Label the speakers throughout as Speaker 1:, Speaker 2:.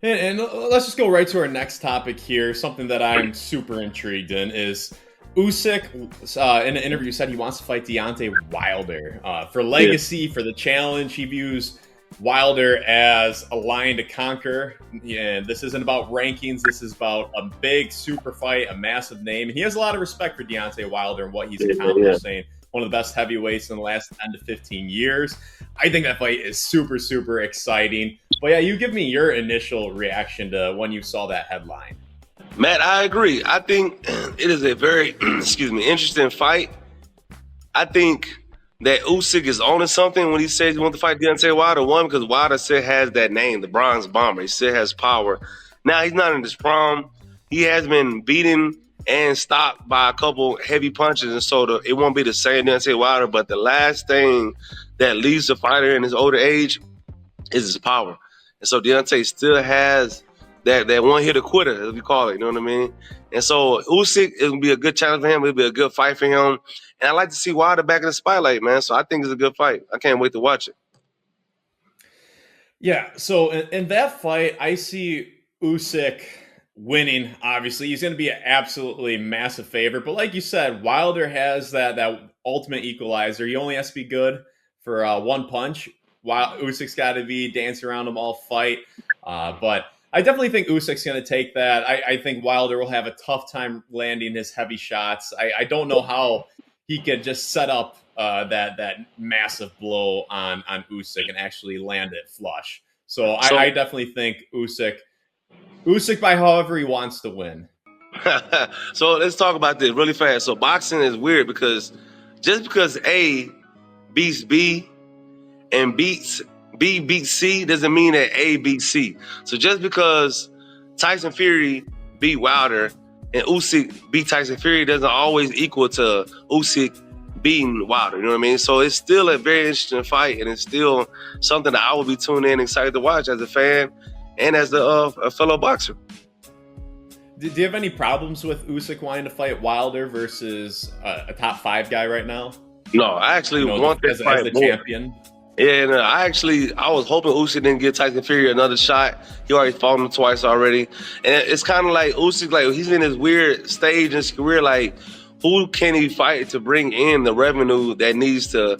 Speaker 1: And let's just go right to our next topic here. Something that I'm super intrigued in is Usyk. In an interview, said he wants to fight Deontay Wilder for
Speaker 2: Yeah,
Speaker 1: legacy, for the challenge. He views Wilder as a lion to conquer. And this isn't about rankings. This is about a big super fight, a massive name. And he has a lot of respect for Deontay Wilder and what he's
Speaker 2: yeah, yeah.
Speaker 1: accomplished, saying one of the best heavyweights in the last 10 to 15 years. I think that fight is super, super exciting. But yeah, you give me your initial reaction to when you saw that headline.
Speaker 2: Matt, I agree. I think it is a very, excuse me, interesting fight. I think that Usyk is owning something when he says he wants to fight Deontay Wilder. One, because Wilder still has that name, the Bronze Bomber. He still has power. Now, he's not in his prime. He has been beaten and stopped by a couple heavy punches, and so it won't be the same Deontay Wilder. But the last thing that leaves the fighter in his older age is his power. And so Deontay still has that one hitter quitter, as we call it, you know what I mean? And so Usyk, it'll be a good challenge for him. It'll be a good fight for him. And I like to see Wilder back in the spotlight, man. So I think it's a good fight. I can't wait to watch it.
Speaker 1: Yeah, so in that fight, I see Usyk winning. Obviously, he's going to be an absolutely massive favorite. But like you said, Wilder has that ultimate equalizer. He only has to be good for one punch. While Usyk's got to be dancing around him all fight. But I definitely think Usyk's going to take that. I think Wilder will have a tough time landing his heavy shots. I don't know how he could just set up that massive blow on Usyk and actually land it flush. So
Speaker 2: So,
Speaker 1: I definitely think Usyk by however he wants to win.
Speaker 2: so let's talk about this really fast. So boxing is weird because just because A beats B and B beats C doesn't mean that A beats C. So just because Tyson Fury beat Wilder and Usyk beat Tyson Fury doesn't always equal to Usyk beating Wilder. You know what I mean? So it's still a very interesting fight, and it's still something that I will be tuned in, excited to watch as a fan and as a fellow boxer.
Speaker 1: Do you have any problems with Usyk wanting to fight Wilder versus a top five guy right now?
Speaker 2: No, I actually want that
Speaker 1: As
Speaker 2: fight
Speaker 1: the
Speaker 2: more.
Speaker 1: champion.
Speaker 2: Yeah, and I was hoping Usyk didn't give Tyson Fury another shot. He already fought him twice already, and it's kind of like Usyk, like he's in this weird stage in his career. Like, who can he fight to bring in the revenue that needs to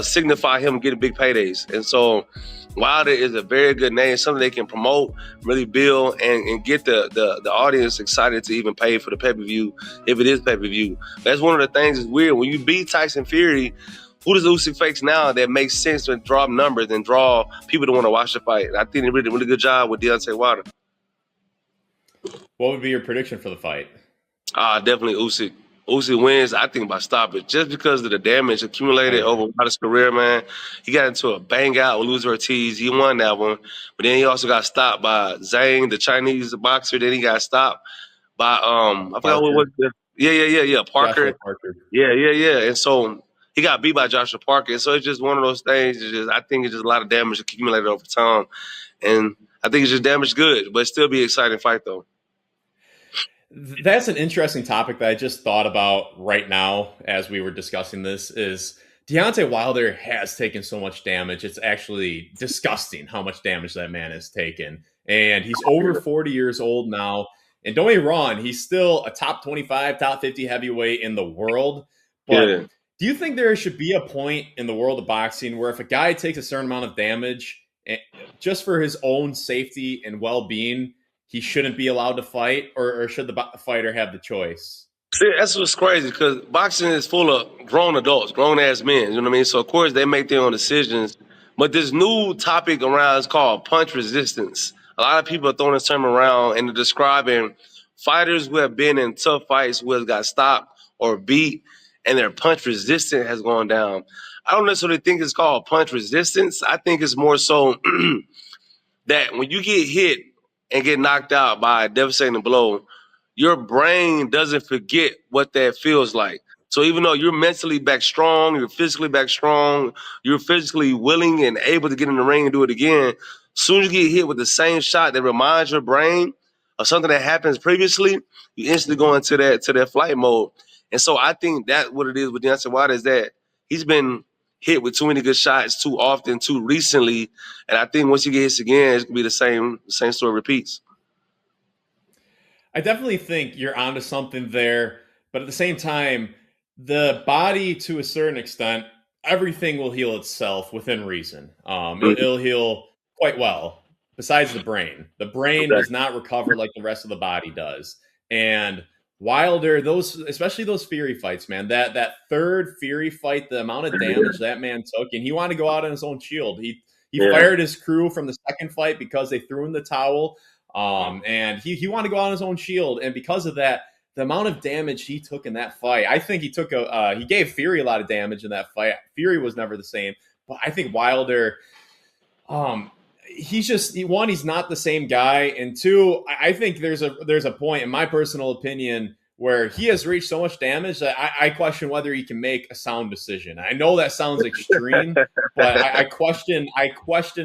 Speaker 2: signify him getting big paydays? And so, Wilder is a very good name, something they can promote, really build, and get the audience excited to even pay for the pay per view if it is pay per view. That's one of the things that's weird when you beat Tyson Fury. Who does Usyk face now that makes sense to draw numbers and draw people to want to watch the fight? I think they did a really good job with Deontay Wilder.
Speaker 1: What would be your prediction for the fight?
Speaker 2: Definitely Usyk. Usyk wins, I think, by stoppage, just because of the damage accumulated
Speaker 1: Okay.
Speaker 2: over Wilder's career, man. He got into a bang out with Luis Ortiz. He won that one. But then he also got stopped by Zhang, the Chinese boxer. Then he got stopped by I forgot what
Speaker 1: Parker.
Speaker 2: was the yeah,
Speaker 1: Joshua
Speaker 2: Parker.
Speaker 1: Parker.
Speaker 2: Yeah. And so he got beat by Joshua Parker. And so it's just one of those things. I think it's just a lot of damage accumulated over time. And I think it's just damaged good, but still be an exciting fight though.
Speaker 1: That's an interesting topic that I just thought about right now as we were discussing this is Deontay Wilder has taken so much damage. It's actually disgusting how much damage that man has taken. And he's over 40 years old now. And don't get me wrong, he's still a top 25, top 50 heavyweight in the world. But
Speaker 2: Yeah.
Speaker 1: do you think there should be a point in the world of boxing where if a guy takes a certain amount of damage, just for his own safety and well-being, he shouldn't be allowed to fight, or should the fighter have the choice?
Speaker 2: See, that's what's crazy because boxing is full of grown adults, grown ass men. You know what I mean? So of course they make their own decisions. But this new topic around is called punch resistance. A lot of people are throwing this term around and they're describing fighters who have been in tough fights who have got stopped or beat, and their punch resistance has gone down. I don't necessarily think it's called punch resistance. I think it's more so that when you get hit and get knocked out by a devastating blow, your brain doesn't forget what that feels like. So even though you're mentally back strong, you're physically back strong, you're physically willing and able to get in the ring and do it again, soon as you get hit with the same shot that reminds your brain of something that happens previously, you instantly go into that flight mode. And so I think that's what it is with Deontay Wilder is that he's been hit with too many good shots too often, too recently. And I think once he gets again, it's gonna be the same story repeats.
Speaker 1: I definitely think you're onto something there, but at the same time, the body, to a certain extent, everything will heal itself within reason.
Speaker 2: Mhm.
Speaker 1: It'll heal quite well. Besides the brain
Speaker 2: Okay.
Speaker 1: does not recover like the rest of the body does. And Wilder, those especially those Fury fights, man. That third Fury fight, the amount of damage that man took, and he wanted to go out on his own shield. He
Speaker 2: Yeah.
Speaker 1: fired his crew from the second fight because they threw in the towel. And he wanted to go on his own shield, and because of that, the amount of damage he took in that fight, I think he gave Fury a lot of damage in that fight. Fury was never the same, but I think Wilder, um, he's not the same guy, and two, I think there's a point in my personal opinion where he has reached so much damage that I question whether he can make a sound decision. I know that sounds extreme, but I question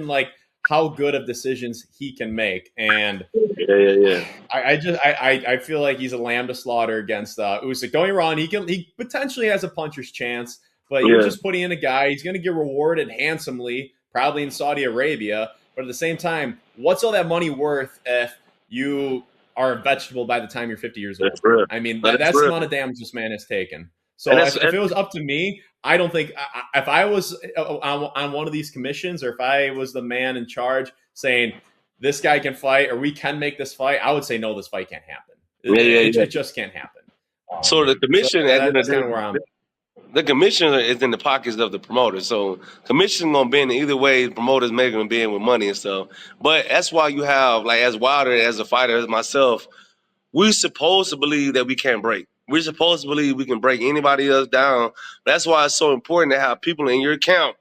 Speaker 1: like how good of decisions he can make. And
Speaker 2: Yeah.
Speaker 1: I feel like he's a lamb to slaughter against Usyk. Don't get me wrong, he potentially has a puncher's chance, but you're
Speaker 2: Yeah.
Speaker 1: just putting in a guy. He's going to get rewarded handsomely, probably in Saudi Arabia. But at the same time, what's all that money worth if you are a vegetable by the time you're 50 years
Speaker 2: That's
Speaker 1: old?
Speaker 2: real.
Speaker 1: I mean,
Speaker 2: That's
Speaker 1: that's the
Speaker 2: real.
Speaker 1: amount of damage this man has taken.
Speaker 2: And
Speaker 1: So
Speaker 2: that's
Speaker 1: if it was up to me, I don't think if I was on one of these commissions, or if I was the man in charge saying this guy can fight or we can make this fight, I would say no, this fight can't happen.
Speaker 2: yeah, yeah.
Speaker 1: It just can't happen.
Speaker 2: So the
Speaker 1: So
Speaker 2: commission at the end of
Speaker 1: that's
Speaker 2: the
Speaker 1: kind of where
Speaker 2: day,
Speaker 1: I'm.
Speaker 2: the commissioner is in the pockets of the promoter. So commission gonna bend either way. Promoters making them bend with money and stuff. But that's why you have like as Wilder, as a fighter, as myself, we're supposed to believe that we can't break. We're supposed to believe we can break anybody else down. That's why it's so important to have people in your camp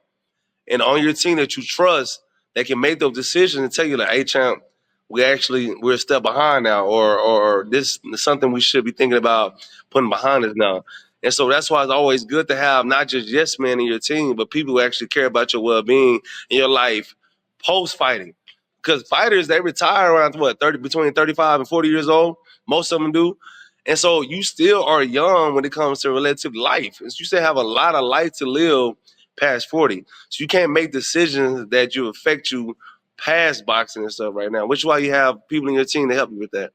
Speaker 2: and on your team that you trust that can make those decisions and tell you like, hey champ, we're a step behind now, or this is something we should be thinking about putting behind us now. And so that's why it's always good to have not just yes men in your team, but people who actually care about your well being in your life post fighting. Because fighters they retire around what 30 between 35 and 40 years old. Most of them do. And so you still are young when it comes to relative life. You still have a lot of life to live past 40. So you can't make decisions that you affect you past boxing and stuff right now, which is why you have people in your team to help you with that.